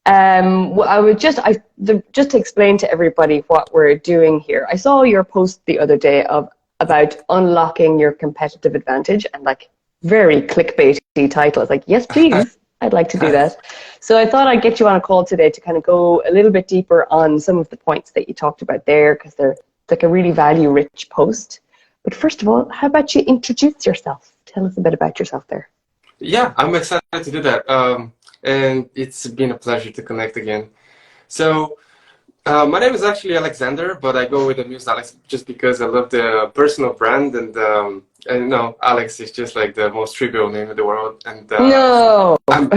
I would just to explain to everybody what we're doing here. I saw your post the other day about unlocking your competitive advantage, and like very clickbaity title. It's like, yes, please, I'd like to do that. So I thought I'd get you on a call today to kind of go a little bit deeper on some of the points that you talked about there, because they're like a really value-rich post. But first of all, how about you introduce yourself? Tell us a bit about yourself there. Yeah, I'm excited to do that. And it's been a pleasure to connect again. So, my name is actually Alexander, but I go with Amused Alex just because I love the personal brand, and no, Alex is just like the most trivial name in the world. And No. I'm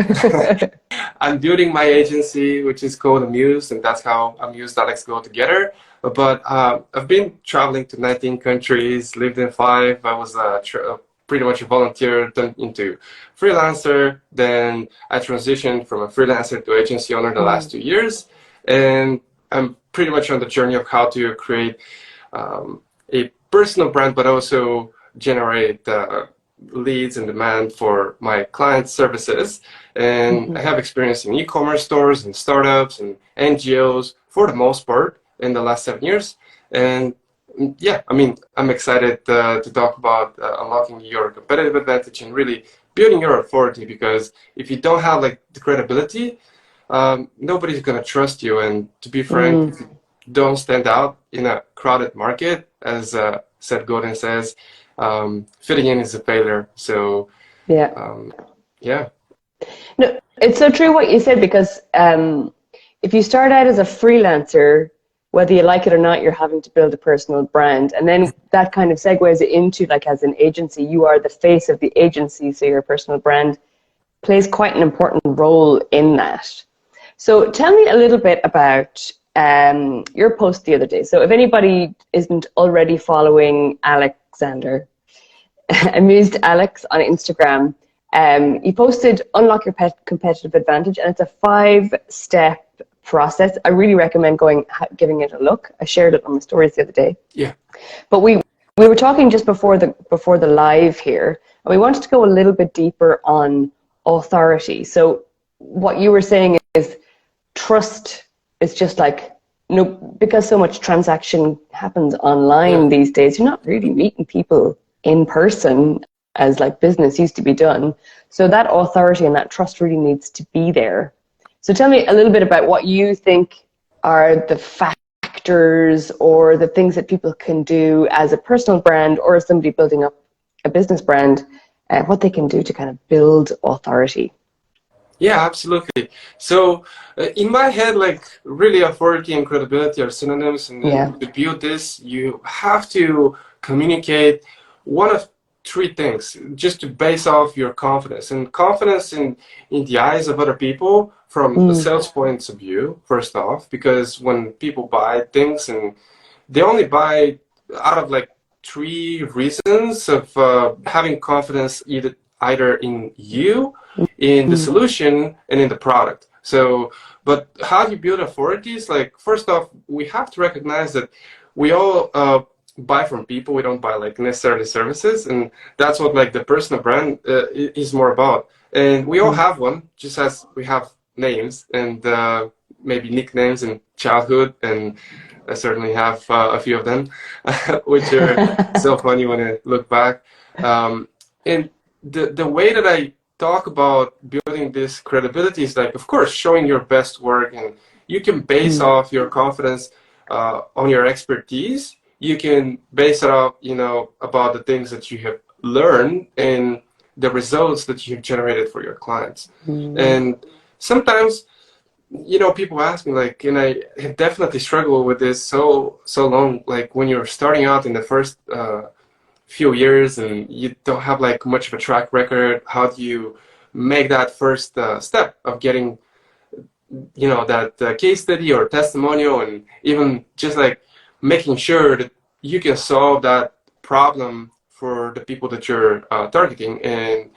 I'm building my agency, which is called Amused, and that's how Amused Alex go together. But I've been traveling to 19 countries, lived in 5. I was pretty much a volunteer, turned into freelancer. Then I transitioned from a freelancer to agency owner the last 2 years, and I'm pretty much on the journey of how to create a personal brand, but also generate leads and demand for my client services. And I have experience in e-commerce stores and startups and NGOs for the most part in the last 7 years. And yeah, I mean, I'm excited to talk about unlocking your competitive advantage and really building your authority, because if you don't have like the credibility, nobody's going to trust you. And to be frank, if you don't stand out in a crowded market, as Seth Godin says, fitting in is a failure. So, Yeah. Yeah. No, it's so true what you said, because if you start out as a freelancer, whether you like it or not, you're having to build a personal brand. And then that kind of segues into, like, as an agency, you are the face of the agency, so your personal brand plays quite an important role in that. So tell me a little bit about your post the other day. So if anybody isn't already following Alexander, Amused Alex on Instagram, you posted Unlock Your Competitive Advantage, and it's a 5-step process. I really recommend giving it a look. I shared it on the stories the other day. Yeah. But we were talking just before the live here, and we wanted to go a little bit deeper on authority. So what you were saying is trust is just like, because so much transaction happens online these days, you're not really meeting people in person as like business used to be done. So that authority and that trust really needs to be there. So tell me a little bit about what you think are the factors or the things that people can do as a personal brand or as somebody building up a business brand, what they can do to kind of build authority. Yeah, absolutely. So in my head, like really authority and credibility are synonyms. And to build this, you have to communicate one of 3 things just to base off your confidence. And confidence in the eyes of other people from a sales point of view, first off, because when people buy things, and they only buy out of like 3 reasons of having confidence either in you, in the solution, and in the product. So, but how do you build authorities? Like, first off, we have to recognize that we all buy from people. We don't buy like necessarily services, and that's what like the personal brand is more about. And we all have one, just as we have names and maybe nicknames in childhood, and I certainly have a few of them, which are so funny when I look back. And the way that I talk about building this credibility is like, of course, showing your best work, and you can base off your confidence on your expertise. You can base it off, about the things that you have learned and the results that you've generated for your clients. And sometimes, people ask me, like, and I have definitely struggled with this so long, like when you're starting out in the first few years and you don't have like much of a track record, how do you make that first step of getting, that case study or testimonial, and even just like making sure that you can solve that problem for the people that you're targeting and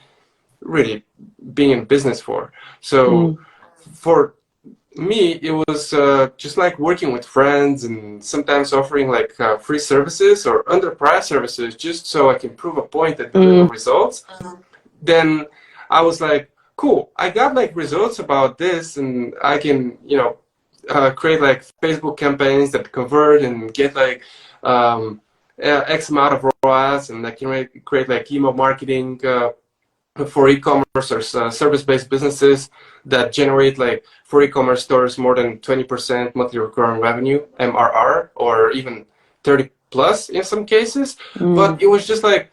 really being in business for. So for me, it was just like working with friends and sometimes offering like free services or underpriced services just so I can prove a point and deliver results. Then I was like, cool, I got like results about this, and I can, create like Facebook campaigns that convert and get like X amount of ROAS, and I can create like email marketing for e-commerce or service-based businesses that generate like for e-commerce stores more than 20% monthly recurring revenue, MRR, or even 30 plus in some cases. But it was just like,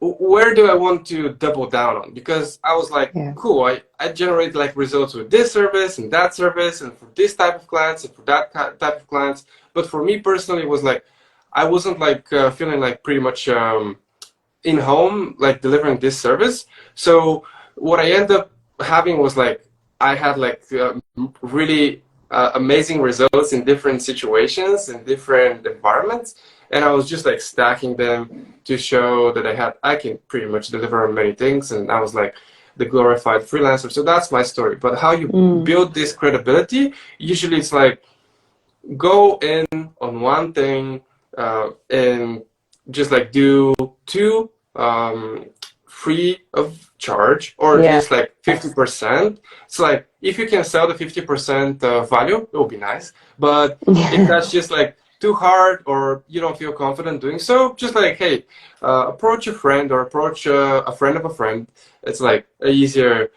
where do I want to double down on? Because I was like, cool, I generate like results with this service and that service and for this type of clients and for that type of clients. But for me personally, it was like, I wasn't like feeling like pretty much in home, like delivering this service. So what I ended up having was like, I had like really amazing results in different situations and different environments. And I was just like stacking them to show that I can pretty much deliver on many things. And I was like the glorified freelancer. So that's my story. But how you build this credibility, usually it's like go in on one thing and just like do two free of charge, or just like 50%. So like if you can sell the 50% value, it will be nice. But if that's just like too hard or you don't feel confident doing so, just like, hey, approach a friend or approach a friend of a friend. It's like a easier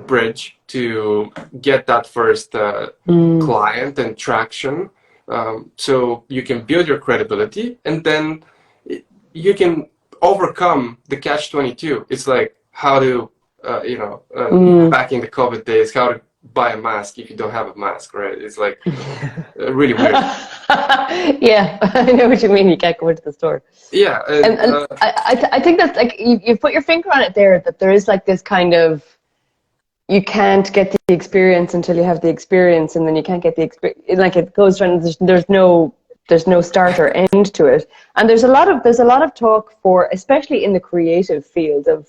bridge to get that first client and traction. So you can build your credibility, and then you can overcome the catch-22. It's like how to, back in the COVID days, how to buy a mask if you don't have a mask, right? It's like really weird. Yeah, I know what you mean. You can't go into the store. Yeah. And I think that's like, you put your finger on it there, that there is like this kind of, you can't get the experience until you have the experience, and then you can't get the experience. Like it goes around. There's no start or end to it. And there's a lot of talk for, especially in the creative field, of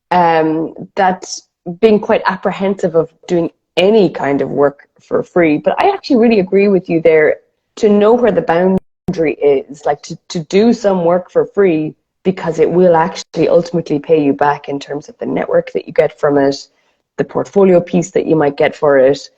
that being quite apprehensive of doing any kind of work for free. But I actually really agree with you there, to know where the boundary is, like to do some work for free, because it will actually ultimately pay you back in terms of the network that you get from it, the portfolio piece that you might get for it,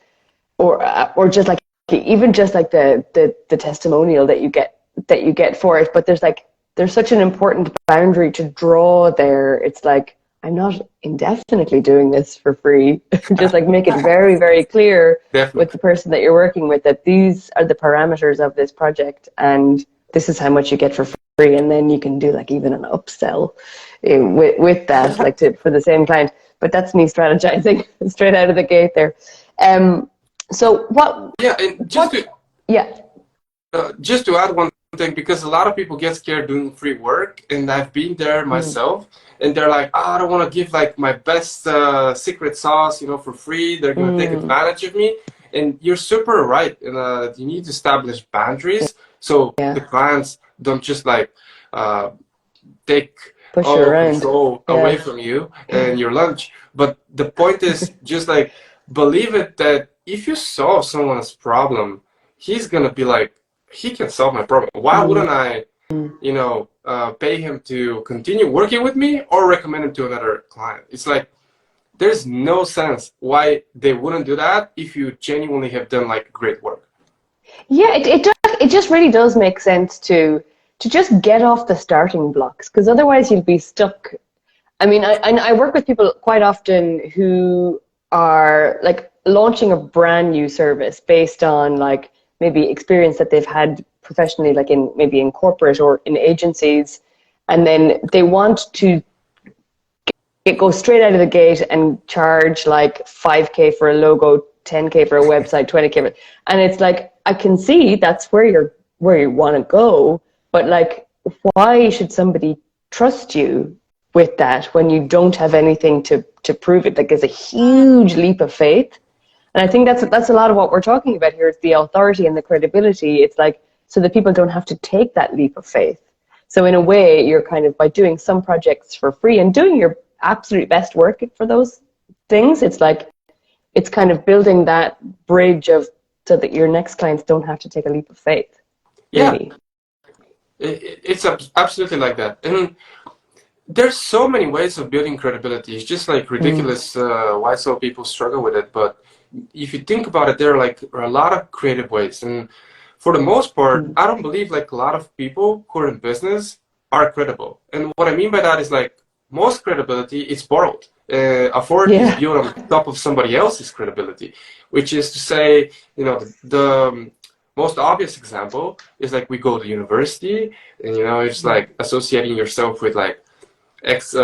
or just like even just like the testimonial that you get for it. But there's such an important boundary to draw there. It's like, I'm not indefinitely doing this for free. Just like make it very, very clear with the person that you're working with that these are the parameters of this project, and this is how much you get for free. And then you can do like even an upsell with that, like for the same client. But that's me strategizing straight out of the gate there. So what? Yeah, and just to add one thing, because a lot of people get scared doing free work, and I've been there myself, and they're like, oh, I don't want to give like my best secret sauce, for free. They're going to take advantage of me. And you're super right. And you need to establish boundaries so the clients don't just like take all control away from you and your lunch. But the point is just like, believe it that if you solve someone's problem, he's going to be like, he can solve my problem. Why wouldn't I, pay him to continue working with me or recommend him to another client? It's like, there's no sense why they wouldn't do that if you genuinely have done like great work. Yeah, it just really does make sense to just get off the starting blocks, because otherwise you'll be stuck. I mean, I work with people quite often who are like launching a brand new service based on like maybe experience that they've had professionally, like maybe in corporate or in agencies, and then they want to go straight out of the gate and charge like 5K for a logo, 10K for a website, 20K, and it's like, I can see that's where you want to go, but like, why should somebody trust you with that when you don't have anything to prove it? Like, there's a huge leap of faith. And I think that's a lot of what we're talking about here. It's the authority and the credibility. It's like, so that people don't have to take that leap of faith. So in a way, you're kind of, by doing some projects for free and doing your absolute best work for those things, it's like, it's kind of building that bridge so that your next clients don't have to take a leap of faith. Yeah, really. it's absolutely like that. And there's so many ways of building credibility. It's just like Mm, ridiculous why so people struggle with it. But if you think about it, there are a lot of creative ways. And for the most part, mm. I don't believe like a lot of people who are in business are credible. And what I mean by that is like most credibility is borrowed. Authority is Yeah. built on top of somebody else's credibility, which is to say, the most obvious example is like we go to university and, it's like associating yourself with like X,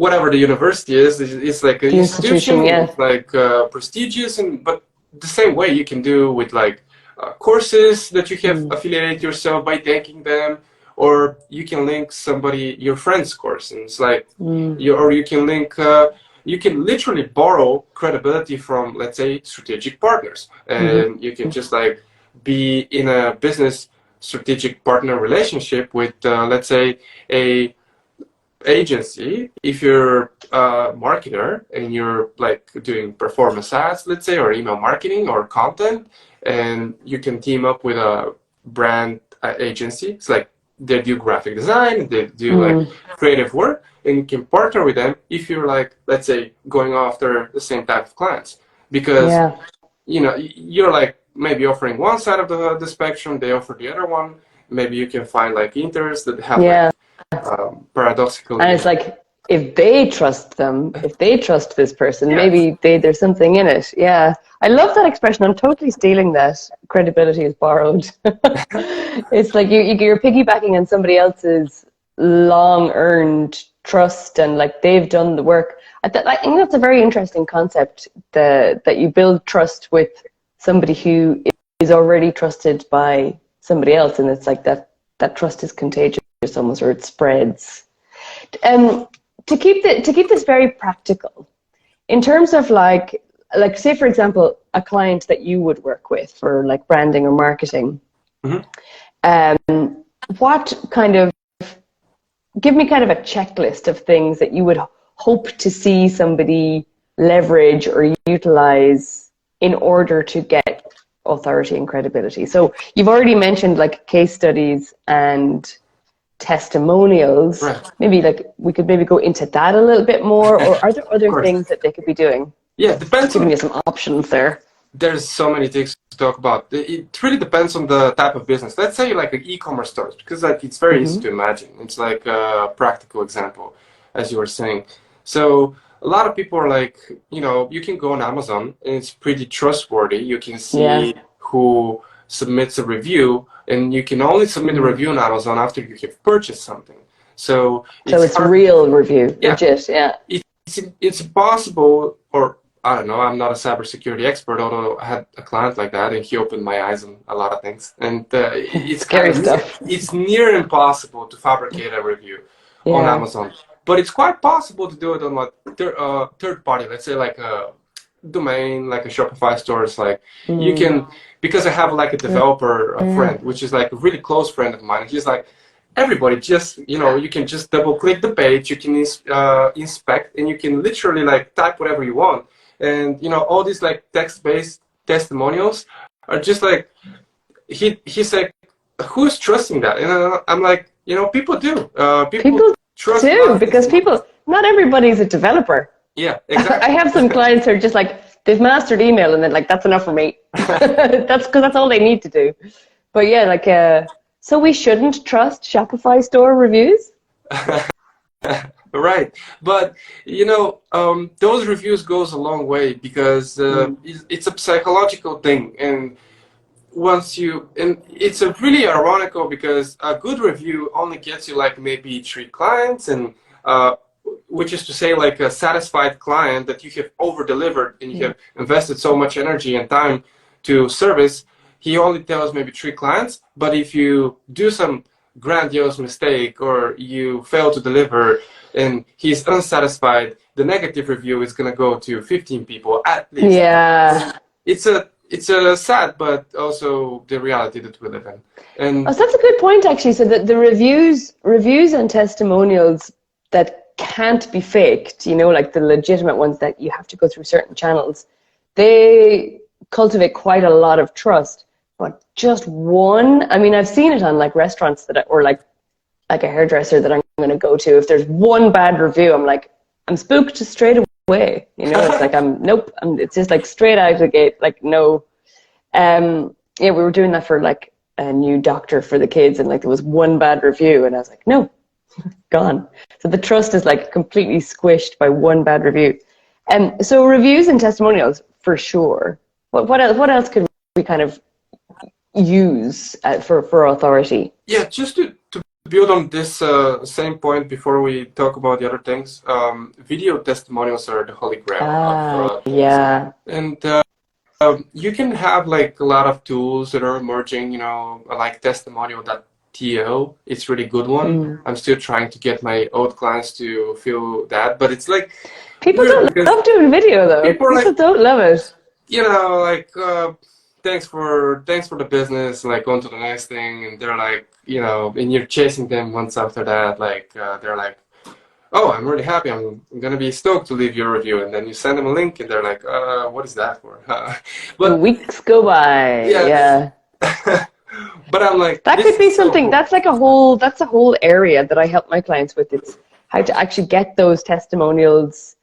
whatever the university is, it's like an The institution, institution, yeah. it's like prestigious, and but the same way you can do with like courses that you have Mm, affiliated yourself by thanking them, or you can link somebody your friend's course, and it's like mm, or you can link. You can literally borrow credibility from, let's say, strategic partners, mhm, and you can just like be in a business strategic partner relationship with, let's say, a agency. If you're a marketer and you're like doing performance ads, let's say, or email marketing or content, and you can team up with a brand agency. It's like they do graphic design, they do like mm. creative work, and you can partner with them if you're like, let's say, going after the same type of clients, because Yeah. you're like maybe offering one side of the spectrum, they offer the other one. Maybe you can find like interests that have like Yeah. And paradoxically. it's like if they trust them, if they trust this person, Yeah, maybe there's something in it. Yeah. I love that expression. I'm totally stealing that. Credibility is borrowed. It's like you're piggybacking on somebody else's long earned trust and like they've done the work. I think that's a very interesting concept that you build trust with somebody who is already trusted by somebody else, and it's like that trust is contagious almost, or it spreads. Um, to keep this very practical, in terms of like say for example, a client that you would work with for like branding or marketing, hmm what kind of give me kind of a checklist of things that you would hope to see somebody leverage or utilize in order to get authority and credibility. So you've already mentioned like case studies and testimonials. right. Maybe like we could maybe go into that a little bit more, or are there Of other course. things that they could be doing? Yeah, Just depends giving on. you some options there. There's so many things to talk about. It really depends on the type of business. Let's say like an e-commerce stores, because like it's very easy Mm-hmm. to imagine. It's like a practical example, as you were saying. So a lot of people are like, you can go on Amazon and it's pretty trustworthy. You can Yeah. see who submits a review, and you can only submit a Mm. review on Amazon after you have purchased something. So So it's it's hard. real review, Yeah, legit. Yeah. it's impossible, or I don't know. I'm not a cybersecurity expert, although I had a client like that, and he opened my eyes on a lot of things. And it's kind Scary of stuff. it's near impossible to fabricate a review on Yeah. Amazon, but it's quite possible to do it on like third party. Let's say like a domain, like a Shopify store. It's like you Mm. can, because I have like a developer a Yeah. friend, which is like a really close friend of mine. He's like, everybody just, you can just double click the page, you can inspect, and you can literally like type whatever you want. And all these like text-based testimonials are just like, he's like, who's trusting that? And I'm like, people do. People People trust a lot do, of because testimonials. people, not everybody's a developer. Yeah, I exactly. have some clients who are just like, they've mastered email and then like, that's enough for me. That's because that's all they need to do. But yeah, like, so we shouldn't trust Shopify store reviews? Right, but those reviews goes a long way, because Mm. it's a psychological thing. And it's a really ironical, because a good review only gets you like maybe 3 clients, and uh, which is to say like a satisfied client that you have over delivered and you Yeah. have invested so much energy and time to service. He only tells maybe 3 clients, but if you do some grandiose mistake or you fail to deliver and he's unsatisfied, the negative review is going to go to 15 people at least. Yeah. It's a sad, but also the reality that we live in. Oh, And so that's a good point, actually. So the reviews and testimonials that can't be faked, like the legitimate ones that you have to go through certain channels, they cultivate quite a lot of trust. But just one, I mean, I've seen it on like restaurants or like a hairdresser that I'm going to go to. If there's one bad review, I'm like, I'm spooked straight away. You know, it's like nope. It's just like straight out of the gate. Like no. Yeah, we were doing that for like a new doctor for the kids, and like there was one bad review, and I was like, no, gone. So the trust is like completely squished by one bad review. So reviews and testimonials for sure. What else could we kind of use for authority? Yeah, just to build on this same point before we talk about the other things, video testimonials are the holy grail of yeah. and you can have like a lot of tools that are emerging, you know, like testimonial.to. It's a really good one. I'm still trying to get my old clients to feel that, but it's like people don't love doing video though. People like, don't love it. You know, like thanks for the business, like on to the next thing, and they're like, you know, and you're chasing them months after that, like they're like, oh, I'm really happy, I'm gonna be stoked to leave your review, and then you send them a link and they're like, what is that for? But weeks go by. Yeah. But I'm like, that could be something. So cool. That's a whole area that I help my clients with. It's how to actually get those testimonials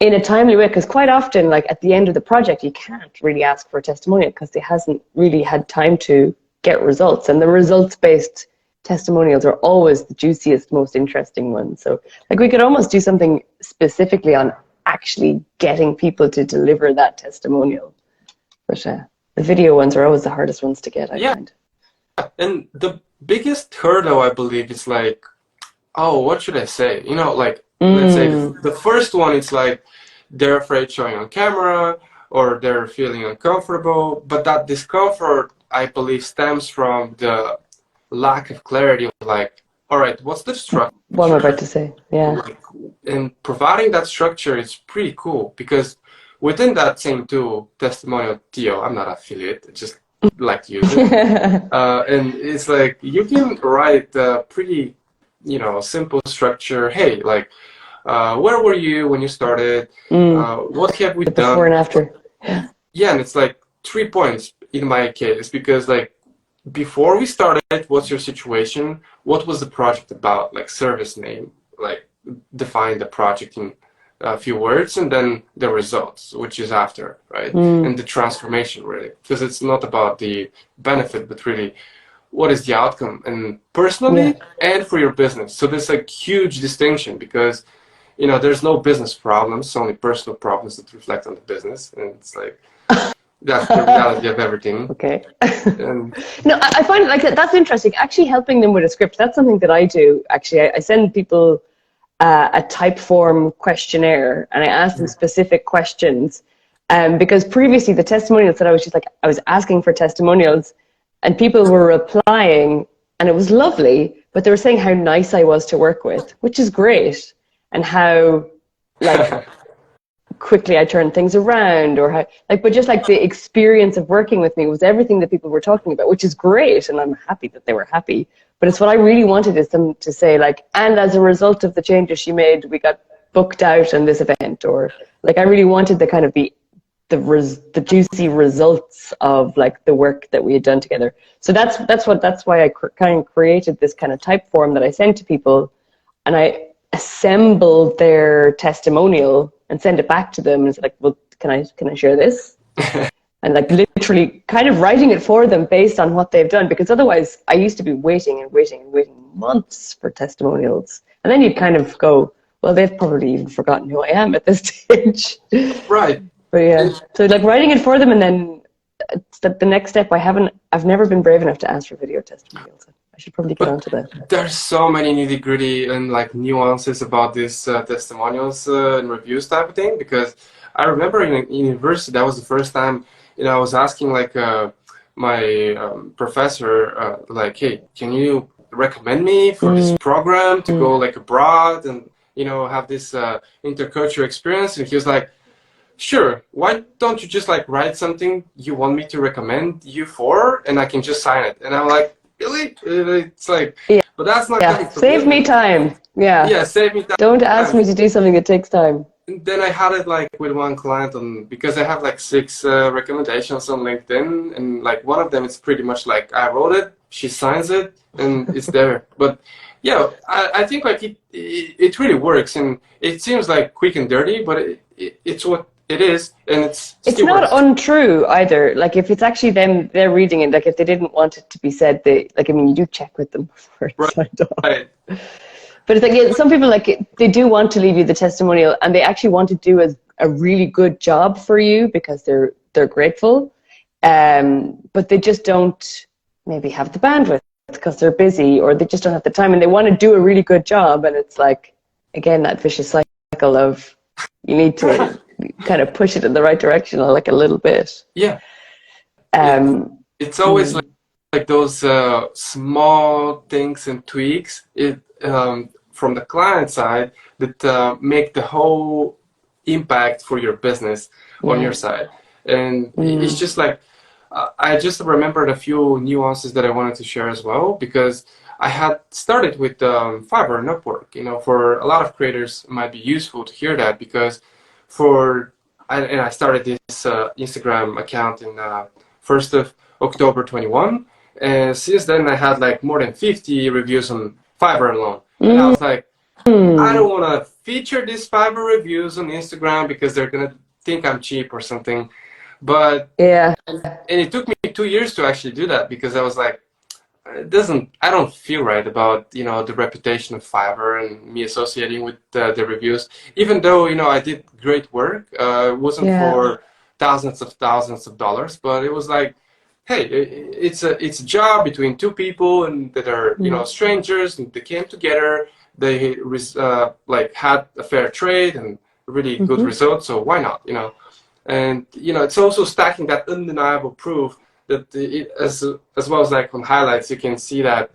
in a timely way, because quite often, like at the end of the project, you can't really ask for a testimonial because they hasn't really had time to get results, and the results-based testimonials are always the juiciest, most interesting ones. So like we could almost do something specifically on actually getting people to deliver that testimonial. But the video ones are always the hardest ones to get, I find. And the biggest hurdle, I believe, is like, oh, what should I say? You know, like, let's say the first one, it's like they're afraid showing on camera or they're feeling uncomfortable, but that discomfort, I believe, stems from the lack of clarity of like, all right, what's the structure? What am I about to say? Yeah. Like, and providing that structure is pretty cool, because within that same tool, testimonial.to, I'm not affiliate, just like to use it. And it's like you can write a pretty, you know, simple structure. Hey, like, where were you when you started? What have we done? Before and after. Yeah, and it's like 3 points in my case, because like before we started, what's your situation? What was the project about? Like service name, like define the project in a few words, and then the results, which is after, right? And the transformation, really, because it's not about the benefit, but really what is the outcome, and personally and for your business. So there's a huge distinction, because you know there's no business problems, only personal problems that reflect on the business, and it's like that's the reality of everything. Okay. No, I find like that's interesting. Actually, helping them with a script, that's something that I do. Actually, I send people a type form questionnaire, and I ask them specific questions. Because previously the testimonials that I was just like, I was asking for testimonials, and people were replying, and it was lovely, but they were saying how nice I was to work with, which is great, and how like quickly I turned things around, or how like, but just like the experience of working with me was everything that people were talking about, which is great, and I'm happy that they were happy. But it's what I really wanted is them to say like, and as a result of the changes she made, we got booked out on this event, or like I really wanted the kind of the juicy results of like the work that we had done together. So that's why I kind of created this kind of type form that I sent to people, and I assembled their testimonial and send it back to them, and it's like, well, can I share this? And like literally kind of writing it for them based on what they've done, because otherwise I used to be waiting months for testimonials, and then you'd kind of go, well, they've probably even forgotten who I am at this stage. Right. But yeah, so like writing it for them, and then it's the next step. I've never been brave enough to ask for video testimonials. I should probably get onto that. There's so many nitty gritty and like nuances about these testimonials and reviews type of thing, because I remember in university, that was the first time, you know, I was asking like my professor, like, hey, can you recommend me for this program to go like abroad and, you know, have this intercultural experience? And he was like, sure, why don't you just like write something you want me to recommend you for, and I can just sign it. And I'm like, really? It's like, but that's not going to save me time. Yeah, save me time. Don't ask me to do something that takes time. And then I had it like with one client because I have like 6 recommendations on LinkedIn, and like one of them is pretty much like I wrote it, she signs it, and it's there. But Yeah, I think like it really works, and it seems like quick and dirty, but it's what it is, and It's still not works. untrue either. Like if it's actually them, they're reading it. Like if they didn't want it to be said, they like. I mean, you do check with them before it's signed off. Right. But it's like yeah, some people like they do want to leave you the testimonial, and they actually want to do a really good job for you because they're grateful. But they just don't maybe have the bandwidth because they're busy, or they just don't have the time, and they want to do a really good job. And it's like again that vicious cycle of you need to kind of push it in the right direction, like a little bit. Yeah. Um, It's always like those small things and tweaks from the client side that make the whole impact for your business on your side. And it's just like I just remembered a few nuances that I wanted to share as well, because I had started with Fiverr and Upwork. You know, for a lot of creators, it might be useful to hear that, because and I started this Instagram account in 1st of October 21, and since then I had like more than 50 reviews on Fiverr alone. And I was like, I don't want to feature these Fiverr reviews on Instagram because they're gonna think I'm cheap or something. But yeah, and it took me 2 years to actually do that, because I was like, I don't feel right about, you know, the reputation of Fiverr and me associating with the reviews, even though, you know, I did great work. It wasn't for thousands of dollars, but it was like, hey, it's a job between two people, and that are, you know, strangers, and they came together. They like had a fair trade and really good results, so why not, you know? And you know, it's also stacking that undeniable proof that as well as like on highlights, you can see that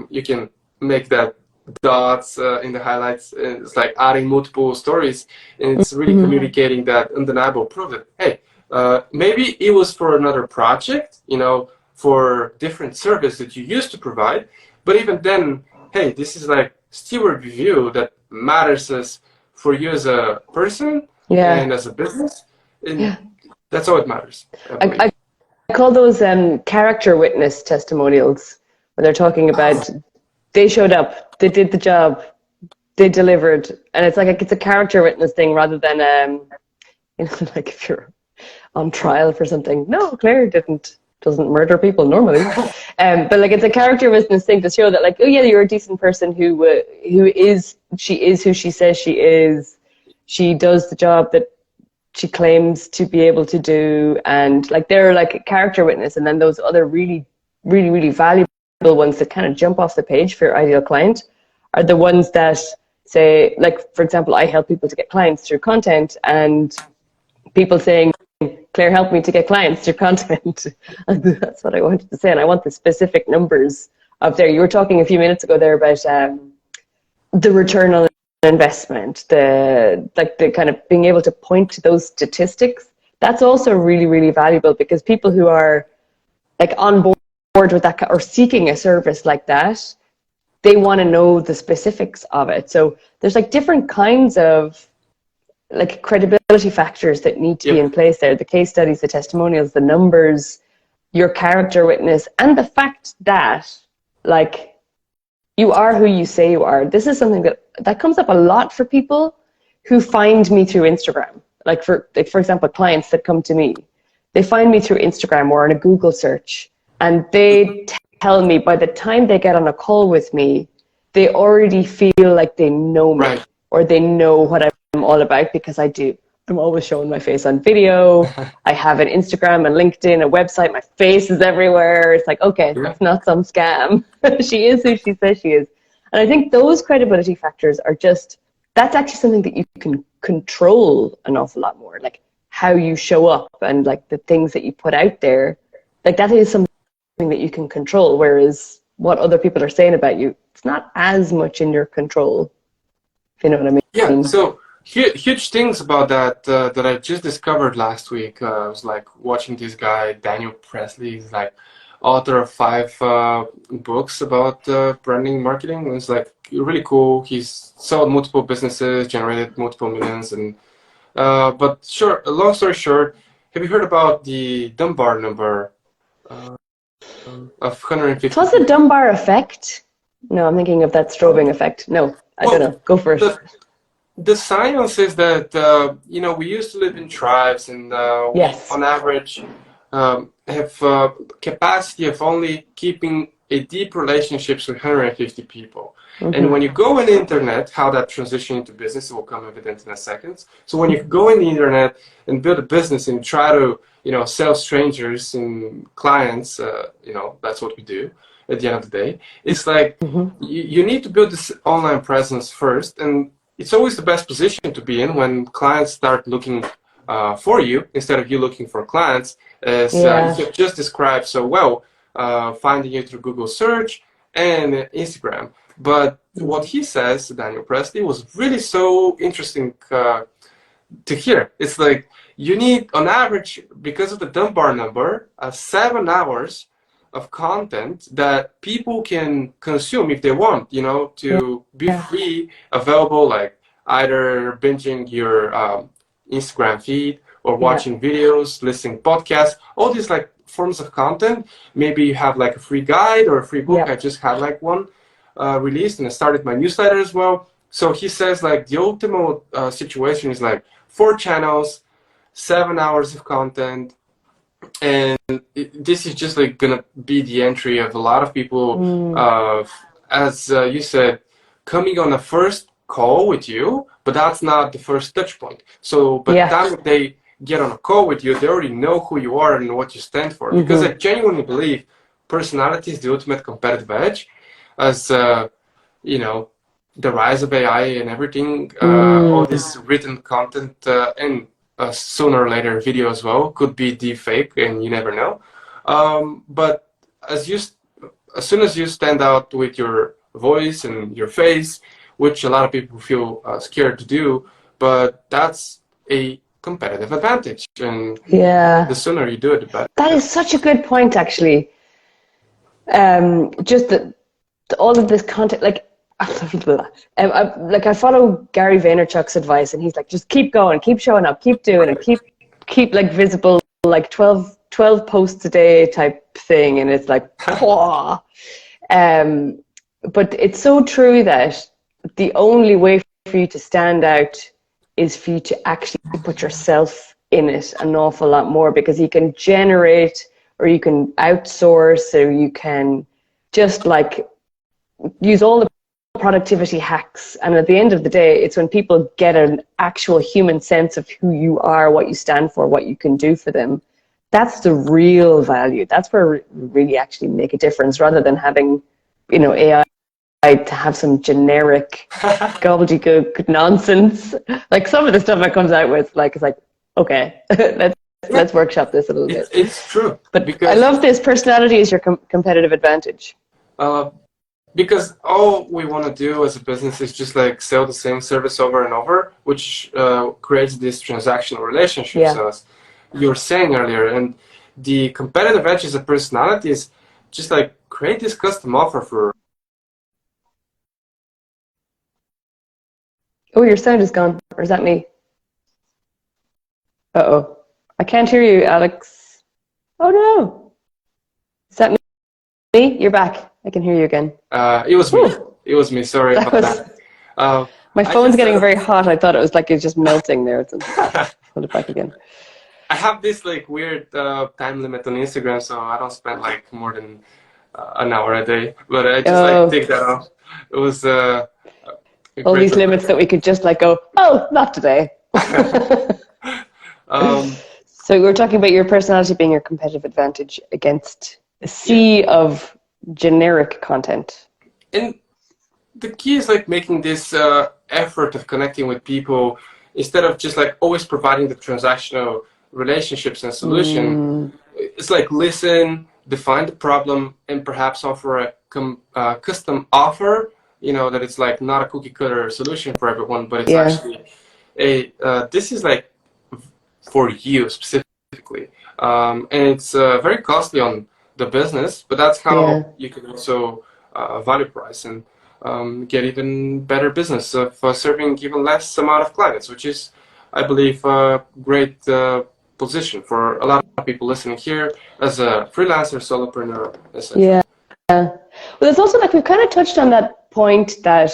you can make that dots in the highlights. It's like adding multiple stories, and it's really communicating that undeniable proof that, hey, maybe it was for another project, you know, for different service that you used to provide, but even then, hey, this is like still a review that matters as for you as a person and as a business, and that's all it matters, I believe. I call those character witness testimonials, where they're talking about they showed up, they did the job, they delivered, and it's like it's a character witness thing rather than you know, like if you're on trial for something. No, Claire doesn't murder people normally, but like it's a character witness thing to show that like, oh yeah, you're a decent person who is who she says she is. She does the job that she claims to be able to do, and like they're like a character witness. And then those other really valuable ones that kind of jump off the page for your ideal client are the ones that say, like for example, I help people to get clients through content, and people saying, Claire helped me to get clients through content. And that's what I wanted to say, and I want the specific numbers of there. You were talking a few minutes ago there about the return on investment, the kind of being able to point to those statistics. That's also really valuable, because people who are like on board with that or seeking a service like that, they want to know the specifics of it. So there's like different kinds of like credibility factors that need to be in place there: the case studies, the testimonials, the numbers, your character witness, and the fact that like you are who you say you are. This is something that comes up a lot for people who find me through Instagram. Like for example, clients that come to me, they find me through Instagram or in a Google search, and they tell me by the time they get on a call with me, they already feel like they know me, or they know what I'm all about, because I do. I'm always showing my face on video. I have an Instagram and LinkedIn, a website. My face is everywhere. It's like, okay, that's not some scam. She is who she says she is. And I think those credibility factors are that's actually something that you can control an awful lot more. Like how you show up and like the things that you put out there, like that is something that you can control. Whereas what other people are saying about you, it's not as much in your control. If you know what I mean? Yeah, so huge things about that that I just discovered last week. I was like watching this guy, Daniel Presley. He's like author of 5 books about branding and marketing. It was like really cool. He's sold multiple businesses, generated multiple millions. And but long story short, have you heard about the Dunbar number of 150? What's the Dunbar effect? No, I'm thinking of that strobing effect. No, I don't Well, know. Go for it. the science is that we used to live in tribes, and we, Yes. on average, have capacity of only keeping a deep relationships with 150 people. And when you go on the internet, how that transition into business will come evident in a second. So when you go in the internet and build a business and try to sell strangers and clients, that's what we do at the end of the day. It's like you need to build this online presence first, and it's always the best position to be in when clients start looking for you instead of you looking for clients, as you Yeah. have just described so well, finding you through Google search and Instagram. But what he says, Daniel Presley, was really so interesting to hear. It's like you need, on average, because of the Dunbar number, 7 hours of content that people can consume if they want, to be free, available, like either binging your Instagram feed or watching videos, listening podcasts, all these like forms of content. Maybe you have like a free guide or a free book. I just had like one released, and I started my newsletter as well. So he says like the ultimate situation is like 4 channels, 7 hours of content, and this is just like gonna be the entry of a lot of people, as you said, coming on a first call with you, but that's not the first touch point. So by the time they get on a call with you, they already know who you are and what you stand for. Because I genuinely believe personality is the ultimate competitive edge, as the rise of AI and everything, all this written content, and sooner or later video as well could be deep fake, and you never know. But as soon as you stand out with your voice and your face, which a lot of people feel scared to do, but that's a competitive advantage, and the sooner you do it, the better. That is such a good point, actually. Just all of this content, like, I follow Gary Vaynerchuk's advice, and he's like, just keep going, keep showing up, keep doing it, keep like visible, like 12 posts a day type thing, and it's like, but it's so true that the only way for you to stand out is for you to actually put yourself in it an awful lot more, because you can generate, or you can outsource, or you can just like use all the productivity hacks. And at the end of the day, it's when people get an actual human sense of who you are, what you stand for, what you can do for them. That's the real value. That's where we really actually make a difference, rather than having, AI to have some generic gobbledygook nonsense. Like some of the stuff it comes out with, like, it's like, okay, let's workshop this a little bit. It's true. But I love this. Personality is your competitive advantage. Because all we want to do as a business is just like sell the same service over and over, which creates these transactional relationships, as you were saying earlier. And the competitive edge as a personality is just like create this custom offer for. Oh, your sound is gone. Or is that me? Uh-oh. I can't hear you, Alex. Oh, no. Is that me? You're back. I can hear you again. It was me. It was me. Sorry about that. My phone's getting very hot. I thought it was like it's just melting there. Put it back again. I have this like weird time limit on Instagram, so I don't spend like more than an hour a day. But I just like take that off. It was all these limits that we could just like go, oh, not today. So we're talking about your personality being your competitive advantage against a sea of generic content. And the key is like making this effort of connecting with people instead of just like always providing the transactional relationships and solution. It's like listen, define the problem, and perhaps offer a custom offer, that it's like not a cookie cutter solution for everyone, but it's actually this is like for you specifically, and it's very costly on the business, but that's how you can also value price and get even better business of serving even less amount of clients, which is, I believe, a great position for a lot of people listening here as a freelancer, solopreneur, etc. Yeah. Well, it's also like we've kind of touched on that point that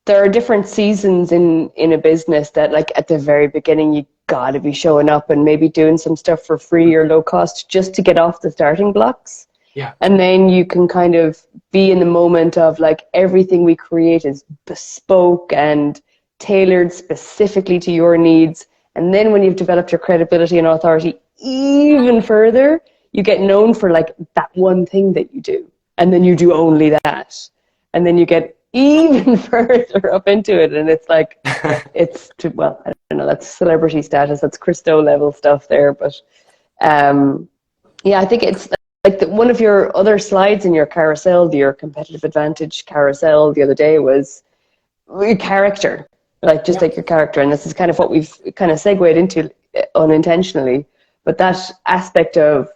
there are different seasons in a business that like at the very beginning you gotta be showing up and maybe doing some stuff for free or low cost just to get off the starting blocks. Yeah. And then you can kind of be in the moment of like everything we create is bespoke and tailored specifically to your needs. And then when you've developed your credibility and authority even further, you get known for like that one thing that you do. And then you do only that. And then you get even further up into it. And it's like, well, I don't know, that's celebrity status. That's Christo level stuff there. But yeah, I think it's like one of your other slides in your carousel, your competitive advantage carousel the other day was your character, like just like your character. And this is kind of what we've kind of segued into unintentionally. But that aspect of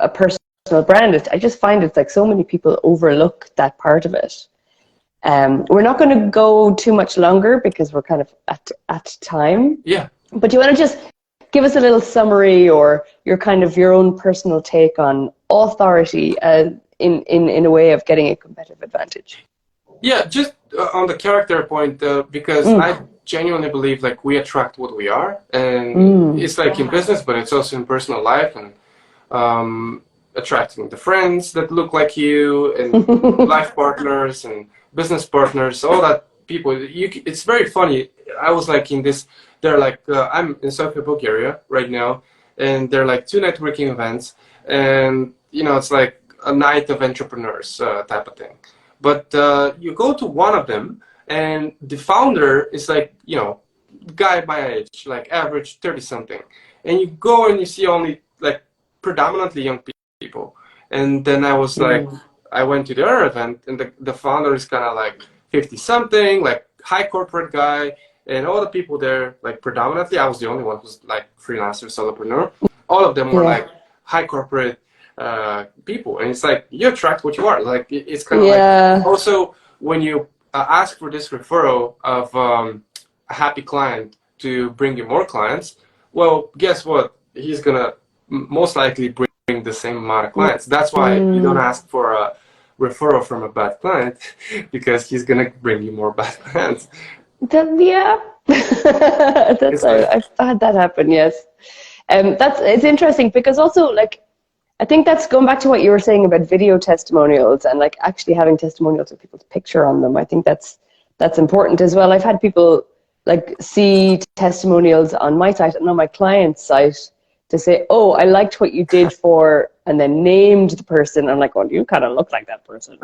a personal brand, I just find it's like so many people overlook that part of it. We're not going to go too much longer because we're kind of at time. Yeah. But do you want to just give us a little summary or your own personal take on authority in a way of getting a competitive advantage? Yeah, just on the character point, because I genuinely believe like we attract what we are, and it's like in business, but it's also in personal life, and attracting the friends that look like you, and life partners and business partners, all that people. It's very funny. I was like in this. They're like I'm in Sofia, Bulgaria right now, and they're like 2 networking events, and it's like a night of entrepreneurs type of thing. But you go to one of them, and the founder is like guy my age, like average 30-something, and you go and you see only like predominantly young people, and then I was like. I went to the other event, and the founder is kind of like 50-something, like high corporate guy, and all the people there, like predominantly, I was the only one who's like freelancer, solopreneur. All of them were like high corporate people, and it's like you attract what you are. Like it's kind of like also when you ask for this referral of a happy client to bring you more clients. Well, guess what? He's gonna most likely bring the same amount of clients. That's why you don't ask for a referral from a bad client, because he's gonna bring you more bad clients. I've had that happen. Yes, it's interesting because also like I think that's going back to what you were saying about video testimonials and like actually having testimonials with people's picture on them. I think that's important as well. I've had people like see testimonials on my site and on my client's site to say, oh, I liked what you did for, and then named the person. I'm like, oh, you kind of look like that person.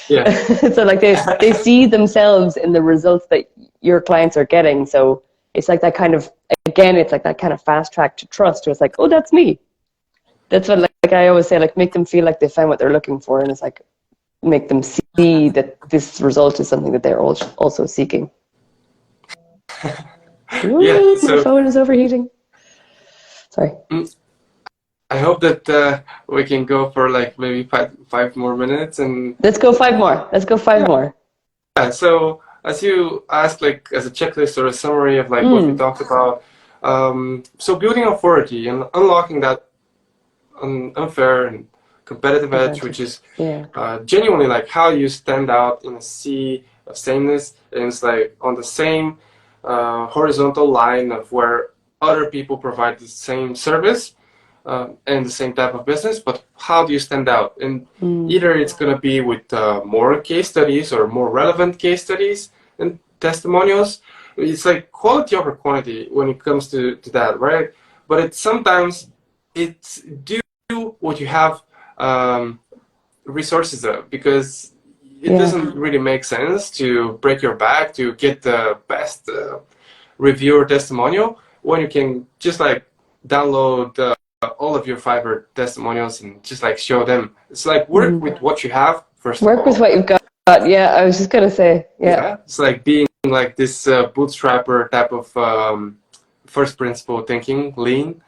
Yeah. So like they see themselves in the results that your clients are getting. So it's like that kind of, again, it's like that kind of fast track to trust. Where it's like, oh, that's me. That's what like I always say, like make them feel like they found what they're looking for. And it's like, make them see that this result is something that they're also seeking. Ooh, yeah, so, my phone is overheating. Sorry. I hope that we can go for like maybe five more minutes, and let's go 5 more. Let's go 5 more. Yeah. So as you asked, like as a checklist or a summary of like what we talked about, so building authority and unlocking that unfair and competitive edge, which is genuinely like how you stand out in a sea of sameness, and it's like on the same horizontal line of where other people provide the same service and the same type of business, but how do you stand out? And either it's going to be with more case studies or more relevant case studies and testimonials. It's like quality over quantity when it comes to that, right? But sometimes it's do what you have resources of, because it doesn't really make sense to break your back to get the best review or testimonial when you can just like download all of your Fiverr testimonials and just like show them. It's like work with what you have first. Work with what you've got. Yeah, I was just gonna say. Yeah. It's like being like this bootstrapper type of first principle thinking, lean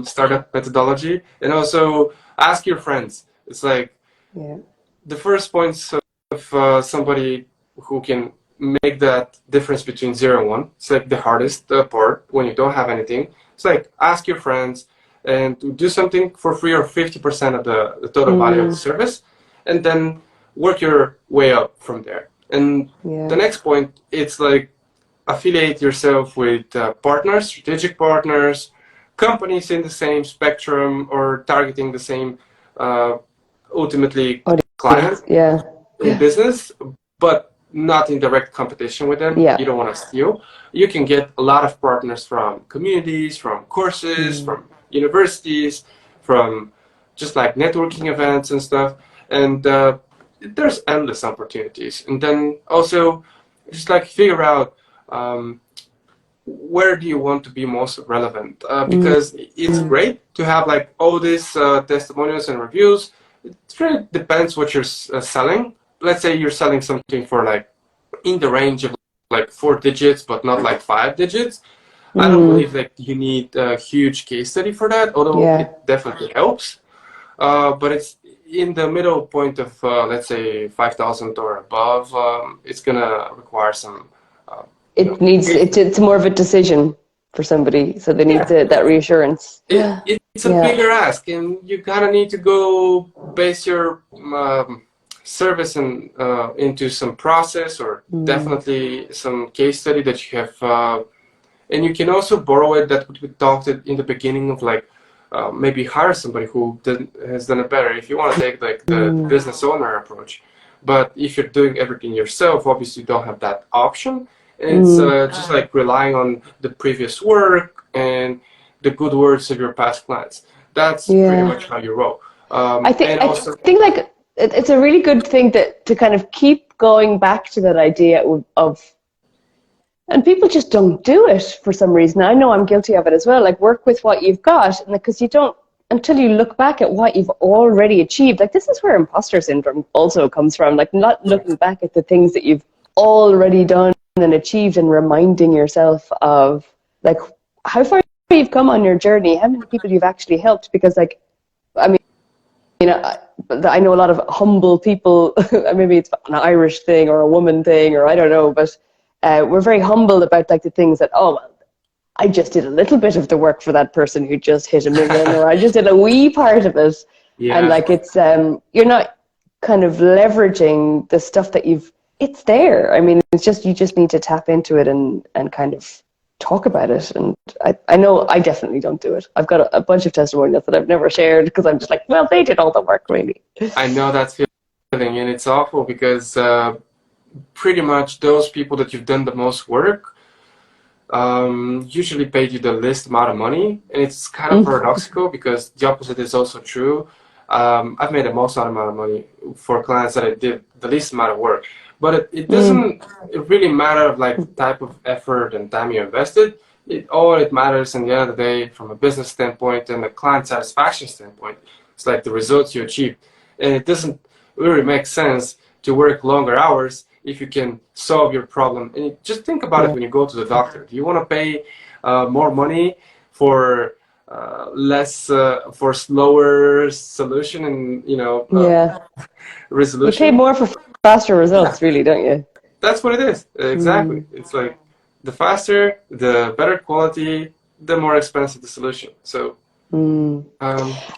startup methodology, and also ask your friends. It's like the first points of somebody who can make that difference between 0 and 1. It's like the hardest part when you don't have anything. It's like ask your friends and to do something for free or 50% of the total value of the service, and then work your way up from there. And the next point, it's like affiliate yourself with partners, strategic partners, companies in the same spectrum or targeting the same ultimately client in business, but not in direct competition with them. You don't want to steal. You can get a lot of partners from communities, from courses, from universities, from just like networking events and stuff. And there's endless opportunities. And then also just like figure out where do you want to be most relevant? Because it's great to have like all these testimonials and reviews. It really depends what you're selling. Let's say you're selling something for like in the range of like 4 digits, but not like 5 digits. I don't believe that you need a huge case study for that, although it definitely helps. But it's in the middle point of, let's say, 5,000 or above. It's going to require some... it's more of a decision for somebody, so they need that reassurance. It's a bigger ask, and you kind of need to go base your service and into some process or definitely some case study that you have. And you can also borrow it, that we talked in the beginning of like maybe hire somebody who has done it better if you want to take like the business owner approach. But if you're doing everything yourself, obviously you don't have that option. And it's just like relying on the previous work and the good words of your past clients. That's pretty much how you roll. I think like it's a really good thing to kind of keep going back to that idea of, and people just don't do it for some reason. I know I'm guilty of it as well. Like, work with what you've got, and because you don't, until you look back at what you've already achieved. Like, this is where imposter syndrome also comes from. Like, not looking back at the things that you've already done and achieved, and reminding yourself of like how far you've come on your journey, how many people you've actually helped. Because like, I mean, you know, I know a lot of humble people. Maybe it's an Irish thing or a woman thing, or I don't know, but we're very humble about like the things that, oh, well, I just did a little bit of the work for that person who just hit 1 million, or I just did a wee part of it. And like, it's you're not kind of leveraging the stuff that it's there. I mean, it's just, you just need to tap into it and kind of talk about it. And I know I definitely don't do it. I've got a bunch of testimonials that I've never shared because I'm just like, well, they did all the work, really. I know that feeling, and it's awful because pretty much those people that you've done the most work usually paid you the least amount of money. And it's kind of paradoxical because the opposite is also true. I've made the most amount of money for clients that I did the least amount of work. But it doesn't really matter like the type of effort and time you invested. All it matters in the end of the day, from a business standpoint and a client satisfaction standpoint, it's like the results you achieve. And it doesn't really make sense to work longer hours if you can solve your problem. And just think about it when you go to the doctor. Do you want to pay more money for for slower solution and, you know, resolution? You pay more for faster results, really, don't you? That's what it is. Exactly. It's like the faster, the better quality, the more expensive the solution. So,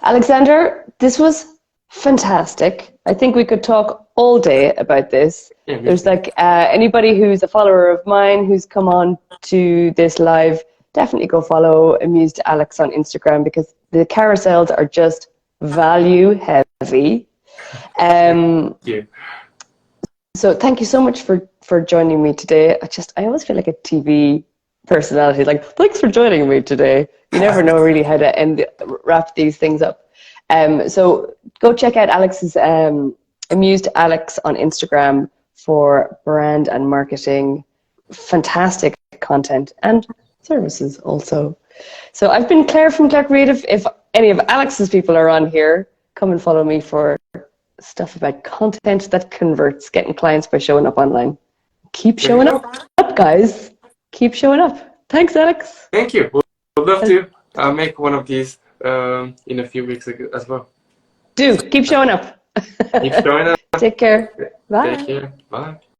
Alexander, this was fantastic. I think we could talk all day about this. There's like anybody who's a follower of mine who's come on to this live, definitely go follow Amused Alex on Instagram, because the carousels are just value heavy. Thank you. So thank you so much for joining me today. I always feel like a TV personality, like, thanks for joining me today. You never know really how to wrap these things up. So go check out Alex's Amused Alex on Instagram for brand and marketing. Fantastic content and services also. So I've been Claire from Claire Creative. If any of Alex's people are on here, come and follow me for stuff about content that converts, getting clients by showing up online. Keep showing up, guys. Keep showing up. Thanks, Alex. Thank you. We'd love to make one of these in a few weeks as well. Do. Keep showing up. Keep showing up. Take care. Bye. Take care. Bye.